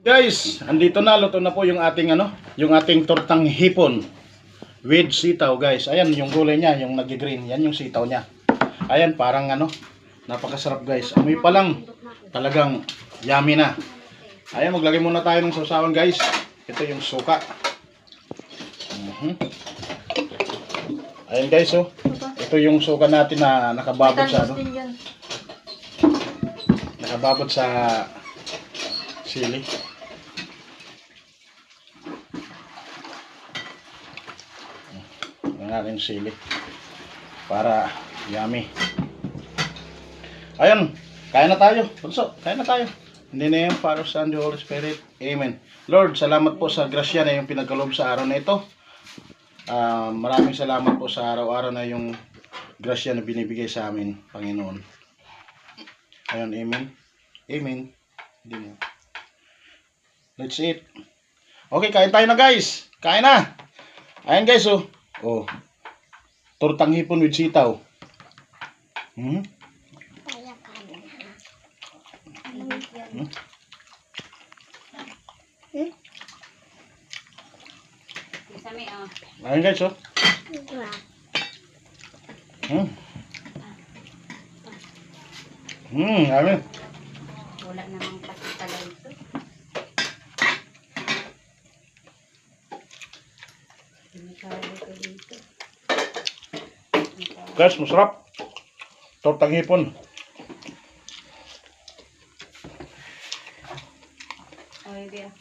Guys, andito na, luto na po yung ating yung ating tortang hipon with sitaw, guys. Ayan yung gulay niya, yung nag-green. Yan yung sitaw niya. Ayan, parang napakasarap, guys. Amoy pa lang, talagang yummy na. Ayan, maglagay muna tayo ng sausawan, guys. Ito yung suka. Ayan, guys, oh. Ito yung suka natin na nakababot sa nakababot sa sili. Natin sili para yummy. Ayun, kain na tayo. Bunso, kain na tayo. Hindi na yan, Father, Son, the Holy Spirit. Amen. Lord, salamat po sa grasya na yung pinagkaloob sa araw na ito. Maraming salamat po sa araw-araw na yung grasya na binibigay sa amin, Panginoon. Ayun, amen. Amen. Let's eat. Okay, kain tayo na, guys. Kain na. Ayan, guys, oh. Oh. Tortang hipon with sitaw. Ayan, guys, oh. Ayan. Wala namang pasitagal ito. Guys, masarap. Tortang hipon. Ay, dia.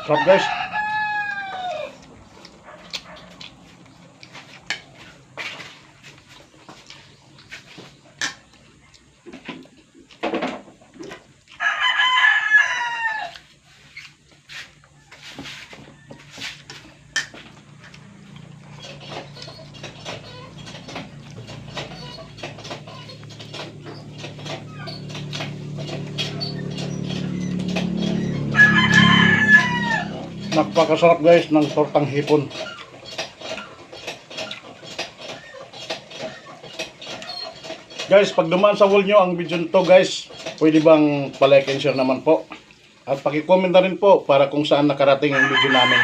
Sarap, guys. Napakasarap, guys, ng tortang hipon. Guys, pag dumaan sa wall nyo ang video nito, guys, pwede bang palike and share naman po? At paki-comment na rin po para kung saan nakarating ang video namin.